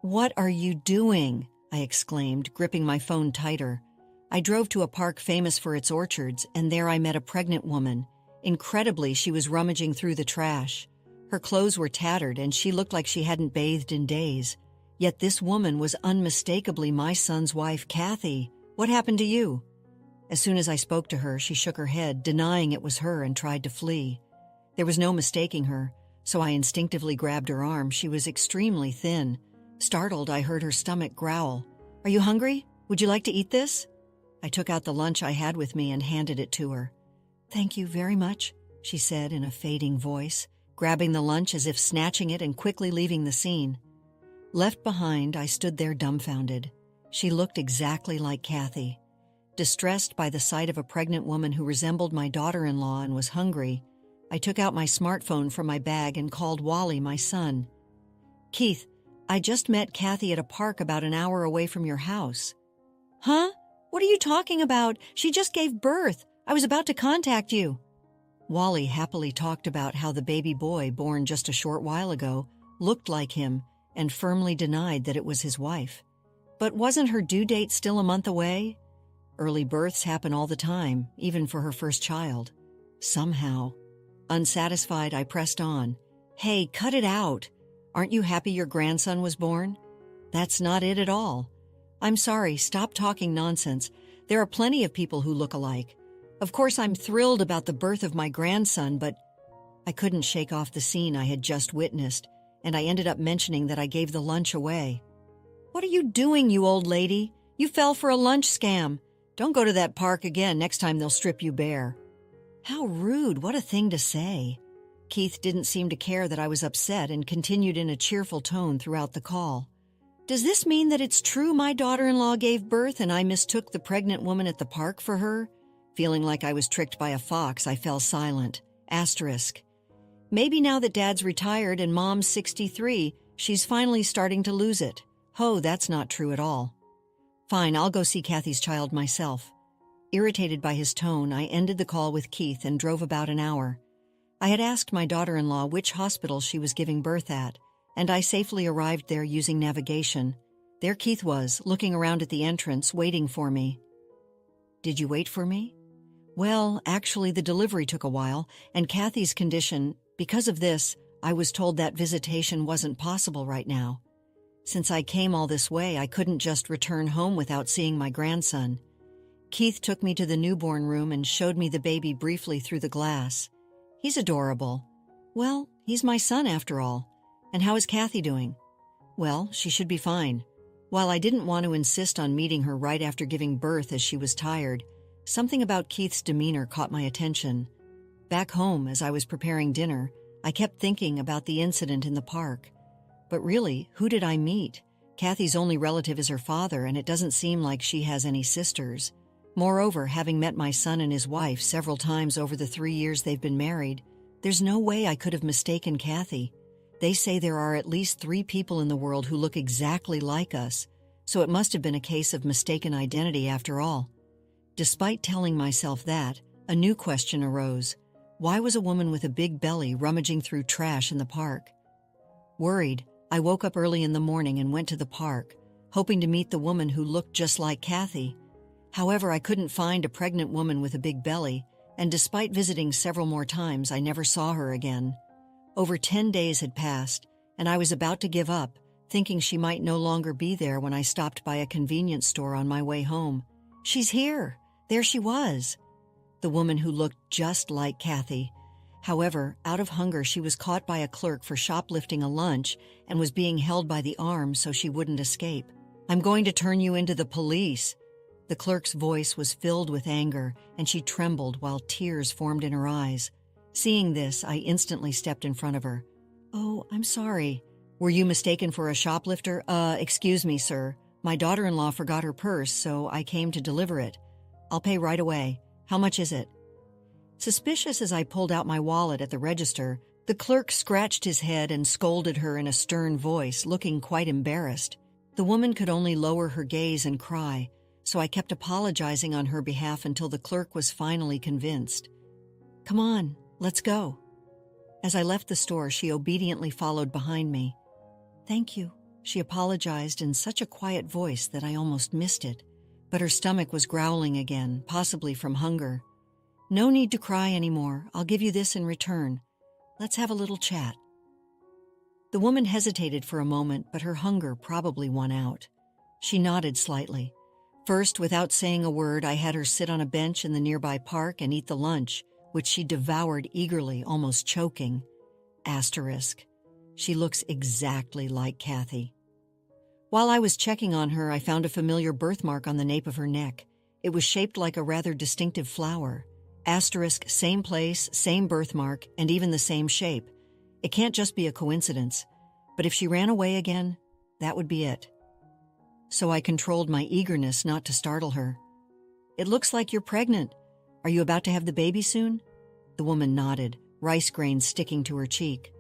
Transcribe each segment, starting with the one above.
"What are you doing?" I exclaimed, gripping my phone tighter. I drove to a park famous for its orchards, and there I met a pregnant woman. Incredibly, she was rummaging through the trash. Her clothes were tattered, and she looked like she hadn't bathed in days. Yet this woman was unmistakably my son's wife, Kathy. "What happened to you?" As soon as I spoke to her, she shook her head, denying it was her, and tried to flee. There was no mistaking her, so I instinctively grabbed her arm. She was extremely thin. Startled, I heard her stomach growl. "Are you hungry? Would you like to eat this?" I took out the lunch I had with me and handed it to her. "Thank you very much," she said in a fading voice, grabbing the lunch as if snatching it and quickly leaving the scene. Left behind, I stood there dumbfounded. She looked exactly like Kathy. Distressed by the sight of a pregnant woman who resembled my daughter-in-law and was hungry, I took out my smartphone from my bag and called Wally, my son. "Keith, I just met Kathy at a park about an hour away from your house." "Huh? What are you talking about? She just gave birth. I was about to contact you." Wally happily talked about how the baby boy born just a short while ago looked like him and firmly denied that it was his wife. But wasn't her due date still a month away? Early births happen all the time, even for her first child. Somehow. Unsatisfied, I pressed on. "Hey, cut it out. Aren't you happy your grandson was born?" "That's not it at all." "I'm sorry, stop talking nonsense. There are plenty of people who look alike. Of course, I'm thrilled about the birth of my grandson, but..." I couldn't shake off the scene I had just witnessed, and I ended up mentioning that I gave the lunch away. "What are you doing, you old lady? You fell for a lunch scam. Don't go to that park again. Next time they'll strip you bare." How rude, what a thing to say. Keith didn't seem to care that I was upset and continued in a cheerful tone throughout the call. "Does this mean that it's true my daughter-in-law gave birth and I mistook the pregnant woman at the park for her?" Feeling like I was tricked by a fox, I fell silent. Asterisk. Maybe now that Dad's retired and Mom's 63, she's finally starting to lose it. Ho, that's not true at all. Fine, I'll go see Kathy's child myself. Irritated by his tone, I ended the call with Keith and drove about an hour. I had asked my daughter-in-law which hospital she was giving birth at, and I safely arrived there using navigation. There Keith was, looking around at the entrance, waiting for me. "Did you wait for me?" "Well, actually the delivery took a while, and Kathy's condition, because of this, I was told that visitation wasn't possible right now. Since I came all this way, I couldn't just return home without seeing my grandson." Keith took me to the newborn room and showed me the baby briefly through the glass. "He's adorable." "Well, he's my son after all. And how is Kathy doing?" "Well, she should be fine." While I didn't want to insist on meeting her right after giving birth as she was tired, something about Keith's demeanor caught my attention. Back home, as I was preparing dinner, I kept thinking about the incident in the park. But really, who did I meet? Kathy's only relative is her father, and it doesn't seem like she has any sisters. Moreover, having met my son and his wife several times over the 3 years they've been married, there's no way I could have mistaken Kathy. They say there are at least 3 people in the world who look exactly like us, so it must have been a case of mistaken identity after all. Despite telling myself that, a new question arose. Why was a woman with a big belly rummaging through trash in the park? Worried, I woke up early in the morning and went to the park, hoping to meet the woman who looked just like Kathy. However, I couldn't find a pregnant woman with a big belly, and despite visiting several more times, I never saw her again. Over 10 days had passed, and I was about to give up, thinking she might no longer be there when I stopped by a convenience store on my way home. "She's here!" There she was. The woman who looked just like Kathy. However, out of hunger, she was caught by a clerk for shoplifting a lunch and was being held by the arm so she wouldn't escape. "I'm going to turn you into the police." The clerk's voice was filled with anger, and she trembled while tears formed in her eyes. Seeing this, I instantly stepped in front of her. "Oh, I'm sorry. Were you mistaken for a shoplifter?" Excuse me, sir. My daughter-in-law forgot her purse, so I came to deliver it. I'll pay right away. How much is it?" Suspicious as I pulled out my wallet at the register, the clerk scratched his head and scolded her in a stern voice, looking quite embarrassed. The woman could only lower her gaze and cry, so I kept apologizing on her behalf until the clerk was finally convinced. "Come on, let's go." As I left the store, she obediently followed behind me. "Thank you," She apologized in such a quiet voice that I almost missed it, but her stomach was growling again, possibly from hunger. No need to cry anymore. I'll give you this in return. Let's have a little chat. The woman hesitated for a moment, but her hunger probably won out. She nodded slightly. First, without saying a word, I had her sit on a bench in the nearby park and eat the lunch, which she devoured eagerly, almost choking. Asterisk. She looks exactly like Kathy. While I was checking on her, I found a familiar birthmark on the nape of her neck. It was shaped like a rather distinctive flower. Asterisk, same place, same birthmark, and even the same shape. It can't just be a coincidence. But if she ran away again, that would be it. So I controlled my eagerness not to startle her. It looks like you're pregnant. Are you about to have the baby soon? The woman nodded, rice grains sticking to her cheek.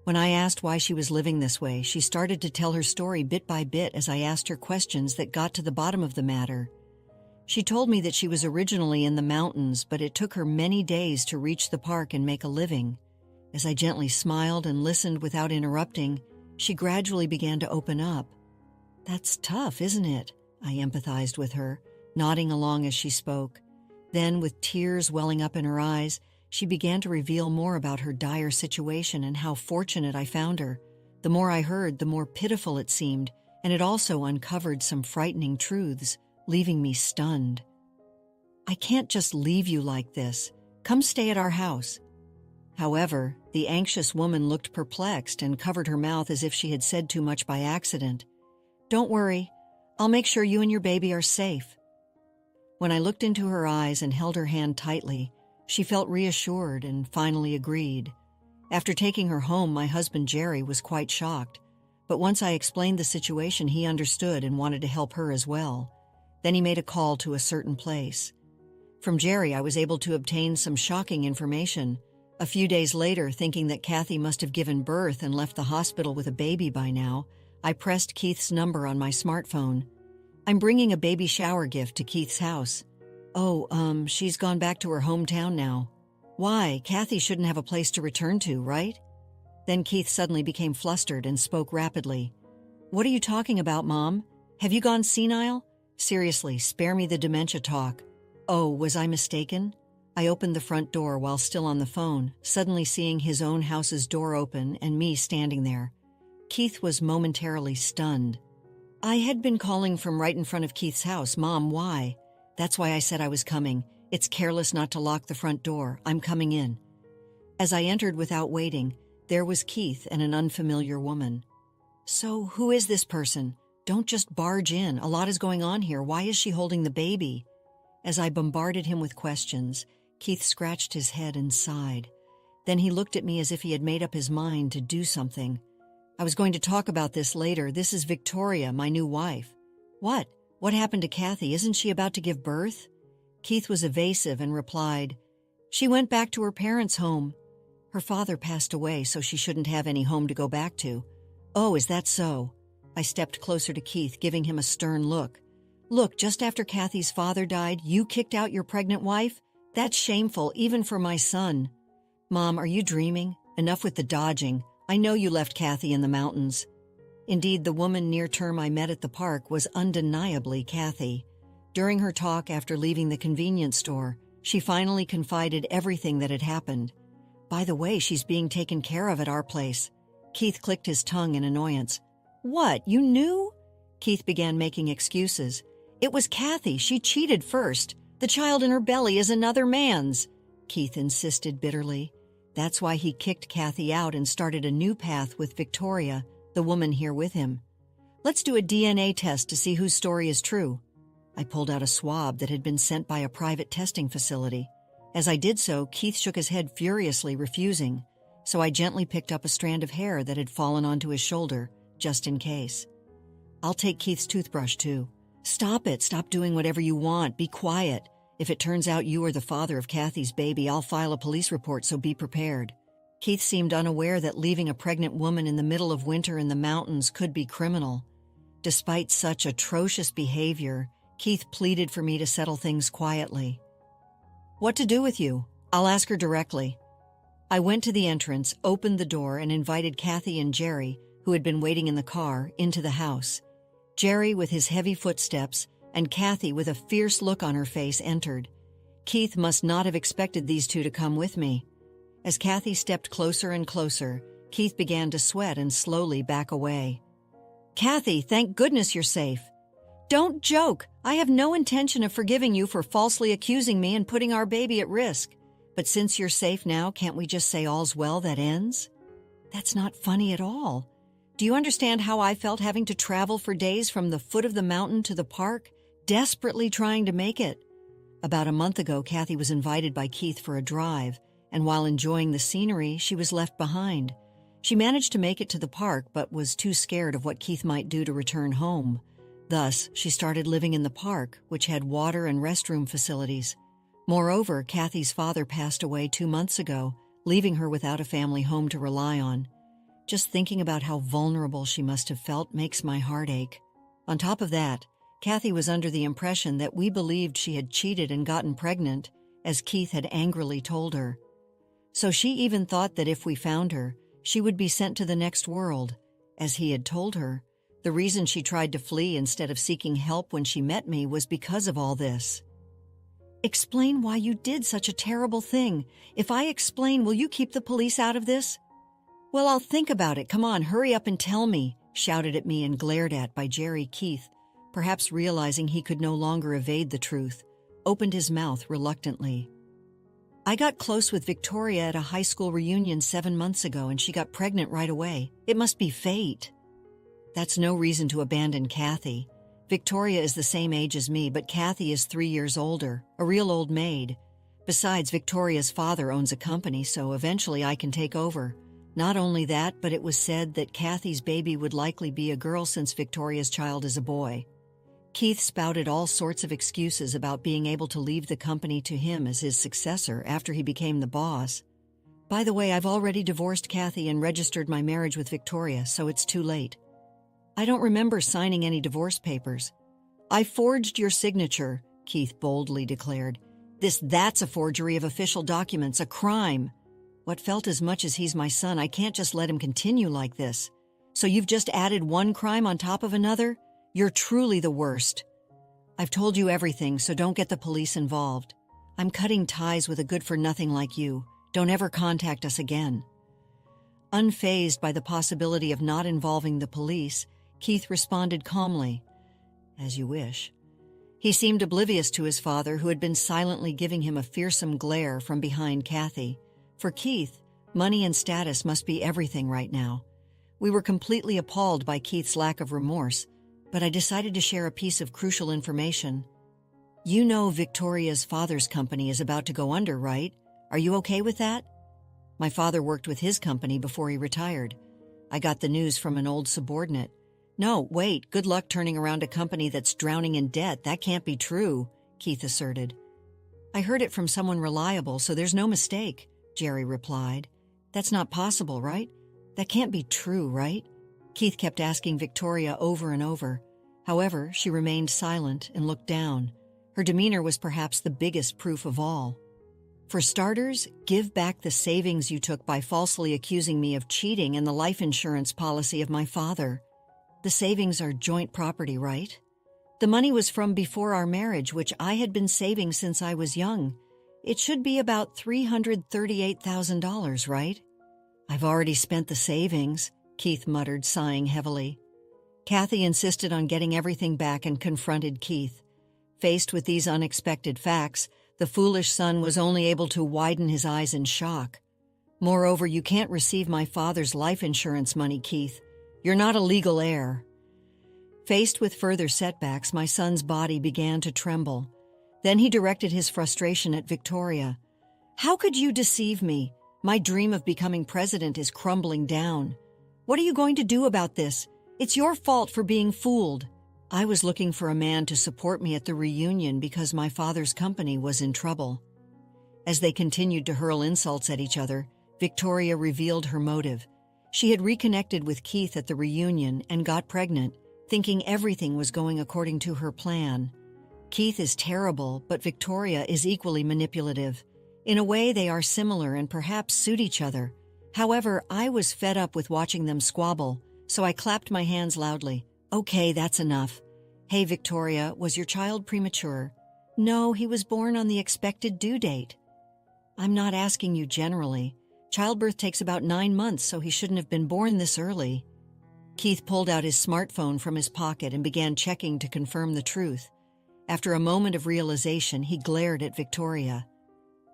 When I asked why she was living this way, she started to tell her story bit by bit as I asked her questions that got to the bottom of the matter. She told me that she was originally in the mountains, but it took her many days to reach the park and make a living. As I gently smiled and listened without interrupting, she gradually began to open up. That's tough, isn't it? I empathized with her, nodding along as she spoke. Then, with tears welling up in her eyes, she began to reveal more about her dire situation and how fortunate I found her. The more I heard, the more pitiful it seemed, and it also uncovered some frightening truths, leaving me stunned. I can't just leave you like this. Come stay at our house. However, the anxious woman looked perplexed and covered her mouth as if she had said too much by accident. Don't worry, I'll make sure you and your baby are safe. When I looked into her eyes and held her hand tightly, she felt reassured and finally agreed. After taking her home, my husband Jerry was quite shocked, but once I explained the situation, he understood and wanted to help her as well. Then he made a call to a certain place. From Jerry, I was able to obtain some shocking information. A few days later, thinking that Kathy must have given birth and left the hospital with a baby by now, I pressed Keith's number on my smartphone. I'm bringing a baby shower gift to Keith's house. Oh, she's gone back to her hometown now. Why? Kathy shouldn't have a place to return to, right? Then Keith suddenly became flustered and spoke rapidly. What are you talking about, Mom? Have you gone senile? Seriously, spare me the dementia talk. Oh, was I mistaken? I opened the front door while still on the phone, suddenly seeing his own house's door open and me standing there. Keith was momentarily stunned. I had been calling from right in front of Keith's house. Mom, why? That's why I said I was coming. It's careless not to lock the front door. I'm coming in. As I entered without waiting, there was Keith and an unfamiliar woman. So, who is this person? Don't just barge in. A lot is going on here. Why is she holding the baby? As I bombarded him with questions, Keith scratched his head and sighed. Then he looked at me as if he had made up his mind to do something. I was going to talk about this later. This is Victoria, my new wife. What? What happened to Kathy? Isn't she about to give birth? Keith was evasive and replied, She went back to her parents' home. Her father passed away, so she shouldn't have any home to go back to. Oh, is that so? I stepped closer to Keith, giving him a stern look. Look, just after Kathy's father died, you kicked out your pregnant wife? That's shameful, even for my son. Mom, are you dreaming? Enough with the dodging. I know you left Kathy in the mountains. Indeed, the woman near term I met at the park was undeniably Kathy. During her talk after leaving the convenience store, she finally confided everything that had happened. By the way, she's being taken care of at our place. Keith clicked his tongue in annoyance. What, you knew? Keith began making excuses. It was Kathy. She cheated first. The child in her belly is another man's. Keith insisted bitterly. That's why he kicked Kathy out and started a new path with Victoria, the woman here with him. Let's do a DNA test to see whose story is true. I pulled out a swab that had been sent by a private testing facility. As I did so, Keith shook his head furiously, refusing. So I gently picked up a strand of hair that had fallen onto his shoulder, just in case. I'll take Keith's toothbrush, too. Stop it. Stop doing whatever you want. Be quiet. If it turns out you are the father of Kathy's baby, I'll file a police report, so be prepared. Keith seemed unaware that leaving a pregnant woman in the middle of winter in the mountains could be criminal. Despite such atrocious behavior, Keith pleaded for me to settle things quietly. What to do with you? I'll ask her directly. I went to the entrance, opened the door, and invited Kathy and Jerry, who had been waiting in the car, into the house. Jerry, with his heavy footsteps, and Kathy, with a fierce look on her face, entered. Keith must not have expected these two to come with me. As Kathy stepped closer and closer, Keith began to sweat and slowly back away. "Kathy, thank goodness you're safe." "Don't joke. I have no intention of forgiving you for falsely accusing me and putting our baby at risk. But since you're safe now, can't we just say all's well that ends?" "That's not funny at all. Do you understand how I felt having to travel for days from the foot of the mountain to the park, desperately trying to make it?" About a month ago, Kathy was invited by Keith for a drive, and while enjoying the scenery, she was left behind. She managed to make it to the park, but was too scared of what Keith might do to return home. Thus, she started living in the park, which had water and restroom facilities. Moreover, Kathy's father passed away 2 months ago, leaving her without a family home to rely on. Just thinking about how vulnerable she must have felt makes my heart ache. On top of that, Kathy was under the impression that we believed she had cheated and gotten pregnant, as Keith had angrily told her. So she even thought that if we found her, she would be sent to the next world, as he had told her. The reason she tried to flee instead of seeking help when she met me was because of all this. "Explain why you did such a terrible thing. If I explain, will you keep the police out of this?" "Well, I'll think about it. Come on, hurry up and tell me," shouted at me and glared at by Jerry. Keith, perhaps realizing he could no longer evade the truth, opened his mouth reluctantly. "I got close with Victoria at a high school reunion 7 months ago, and she got pregnant right away. It must be fate." "That's no reason to abandon Kathy. Victoria is the same age as me, but Kathy is 3 years older, a real old maid. Besides, Victoria's father owns a company, so eventually I can take over. Not only that, but it was said that Kathy's baby would likely be a girl since Victoria's child is a boy." Keith spouted all sorts of excuses about being able to leave the company to him as his successor after he became the boss. "By the way, I've already divorced Kathy and registered my marriage with Victoria, so it's too late." "I don't remember signing any divorce papers." "I forged your signature," Keith boldly declared. That's a forgery of official documents, a crime." What felt as much as he's my son, I can't just let him continue like this. "So you've just added one crime on top of another? You're truly the worst." "I've told you everything, so don't get the police involved. I'm cutting ties with a good-for-nothing like you. Don't ever contact us again." Unfazed by the possibility of not involving the police, Keith responded calmly, "As you wish." He seemed oblivious to his father, who had been silently giving him a fearsome glare from behind Kathy. For Keith, money and status must be everything right now. We were completely appalled by Keith's lack of remorse, but I decided to share a piece of crucial information. "You know Victoria's father's company is about to go under, right? Are you okay with that?" My father worked with his company before he retired. I got the news from an old subordinate. "No, wait, good luck turning around a company that's drowning in debt. That can't be true," Keith asserted. "I heard it from someone reliable, so there's no mistake," Jerry replied. "That's not possible, right? That can't be true, right?" Keith kept asking Victoria over and over. However, she remained silent and looked down. Her demeanor was perhaps the biggest proof of all. "For starters, give back the savings you took by falsely accusing me of cheating and the life insurance policy of my father. The savings are joint property, right? The money was from before our marriage, which I had been saving since I was young. It should be about $338,000, right?" "I've already spent the savings," Keith muttered, sighing heavily. Kathy insisted on getting everything back and confronted Keith. Faced with these unexpected facts, the foolish son was only able to widen his eyes in shock. "Moreover, you can't receive my father's life insurance money, Keith. You're not a legal heir." Faced with further setbacks, my son's body began to tremble. Then he directed his frustration at Victoria. "How could you deceive me? My dream of becoming president is crumbling down. What are you going to do about this? It's your fault for being fooled. I was looking for a man to support me at the reunion because my father's company was in trouble." As they continued to hurl insults at each other, Victoria revealed her motive. She had reconnected with Keith at the reunion and got pregnant, thinking everything was going according to her plan. Keith is terrible, but Victoria is equally manipulative. In a way, they are similar and perhaps suit each other. However, I was fed up with watching them squabble, so I clapped my hands loudly. Okay, that's enough. Hey, Victoria, was your child premature? No, he was born on the expected due date. I'm not asking you generally. Childbirth takes about 9 months, so he shouldn't have been born this early. Keith pulled out his smartphone from his pocket and began checking to confirm the truth. After a moment of realization, he glared at Victoria.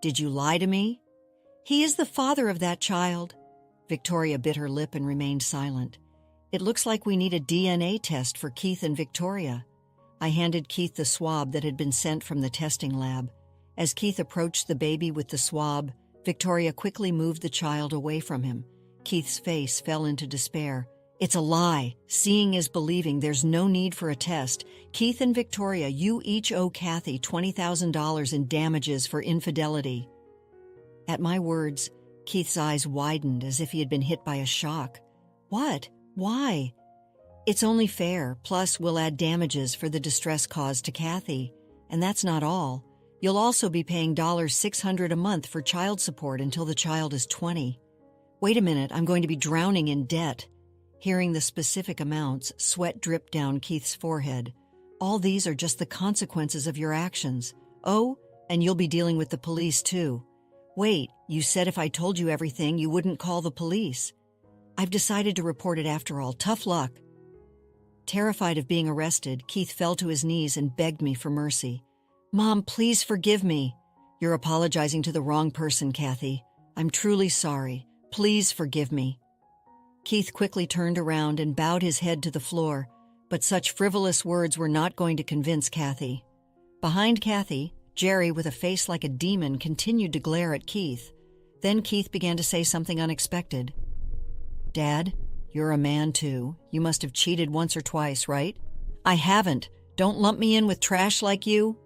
Did you lie to me? He is the father of that child. Victoria bit her lip and remained silent. It looks like we need a DNA test for Keith and Victoria. I handed Keith the swab that had been sent from the testing lab. As Keith approached the baby with the swab, Victoria quickly moved the child away from him. Keith's face fell into despair. It's a lie. Seeing is believing. There's no need for a test. Keith and Victoria, you each owe Kathy $20,000 in damages for infidelity. At my words, Keith's eyes widened as if he had been hit by a shock. What? Why? It's only fair, plus we'll add damages for the distress caused to Kathy. And that's not all. You'll also be paying $600 a month for child support until the child is 20. Wait a minute, I'm going to be drowning in debt. Hearing the specific amounts, sweat dripped down Keith's forehead. All these are just the consequences of your actions. Oh, and you'll be dealing with the police too. Wait, you said if I told you everything, you wouldn't call the police. I've decided to report it after all. Tough luck. Terrified of being arrested, Keith fell to his knees and begged me for mercy. Mom, please forgive me. You're apologizing to the wrong person, Kathy. I'm truly sorry. Please forgive me. Keith quickly turned around and bowed his head to the floor, but such frivolous words were not going to convince Kathy. Behind Kathy, Jerry, with a face like a demon, continued to glare at Keith. Then Keith began to say something unexpected. Dad, you're a man too. You must have cheated once or twice, right? I haven't. Don't lump me in with trash like you.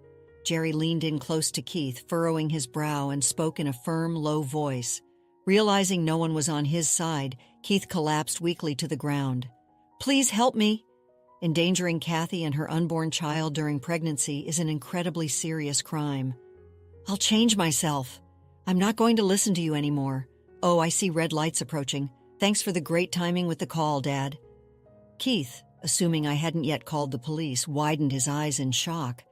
Jerry leaned in close to Keith, furrowing his brow, and spoke in a firm, low voice. Realizing no one was on his side, Keith collapsed weakly to the ground. Please help me. Endangering Kathy and her unborn child during pregnancy is an incredibly serious crime. I'll change myself. I'm not going to listen to you anymore. Oh, I see red lights approaching. Thanks for the great timing with the call, Dad. Keith, assuming I hadn't yet called the police, widened his eyes in shock.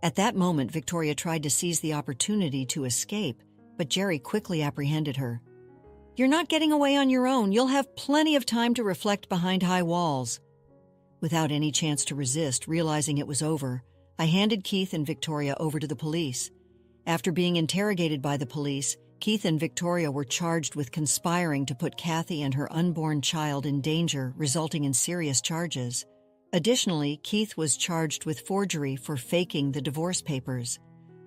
At that moment, Victoria tried to seize the opportunity to escape, but Jerry quickly apprehended her. You're not getting away on your own. You'll have plenty of time to reflect behind high walls. Without any chance to resist, realizing it was over, I handed Keith and Victoria over to the police. After being interrogated by the police, Keith and Victoria were charged with conspiring to put Kathy and her unborn child in danger, resulting in serious charges. Additionally, Keith was charged with forgery for faking the divorce papers.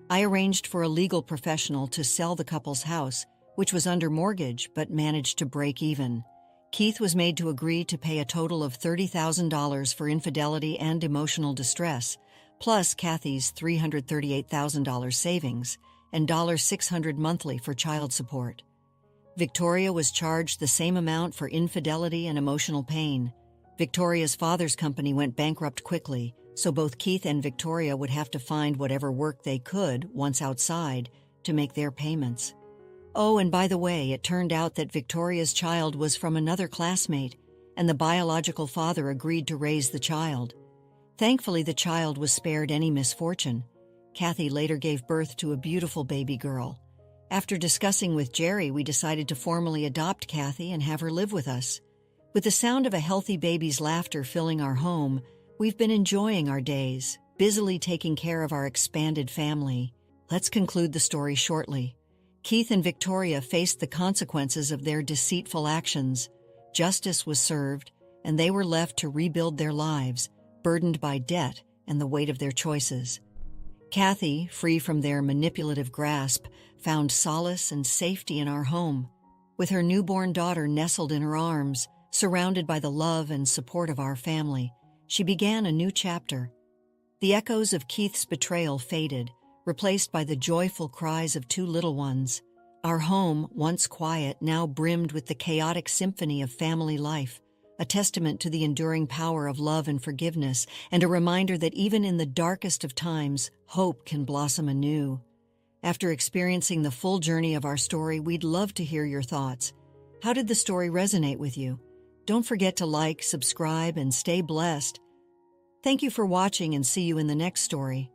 I arranged for a legal professional to sell the couple's house, which was under mortgage but managed to break even. Keith was made to agree to pay a total of $30,000 for infidelity and emotional distress, plus Kathy's $338,000 savings and $600 monthly for child support. Victoria was charged the same amount for infidelity and emotional pain. Victoria's father's company went bankrupt quickly, so both Keith and Victoria would have to find whatever work they could, once outside, to make their payments. Oh, and by the way, it turned out that Victoria's child was from another classmate, and the biological father agreed to raise the child. Thankfully, the child was spared any misfortune. Kathy later gave birth to a beautiful baby girl. After discussing with Jerry, we decided to formally adopt Kathy and have her live with us. With the sound of a healthy baby's laughter filling our home, we've been enjoying our days, busily taking care of our expanded family. Let's conclude the story shortly. Keith and Victoria faced the consequences of their deceitful actions. Justice was served, and they were left to rebuild their lives, burdened by debt and the weight of their choices. Kathy, free from their manipulative grasp, found solace and safety in our home. With her newborn daughter nestled in her arms, surrounded by the love and support of our family, she began a new chapter. The echoes of Keith's betrayal faded, replaced by the joyful cries of two little ones. Our home, once quiet, now brimmed with the chaotic symphony of family life, a testament to the enduring power of love and forgiveness, and a reminder that even in the darkest of times, hope can blossom anew. After experiencing the full journey of our story, we'd love to hear your thoughts. How did the story resonate with you? Don't forget to like, subscribe, and stay blessed. Thank you for watching and see you in the next story.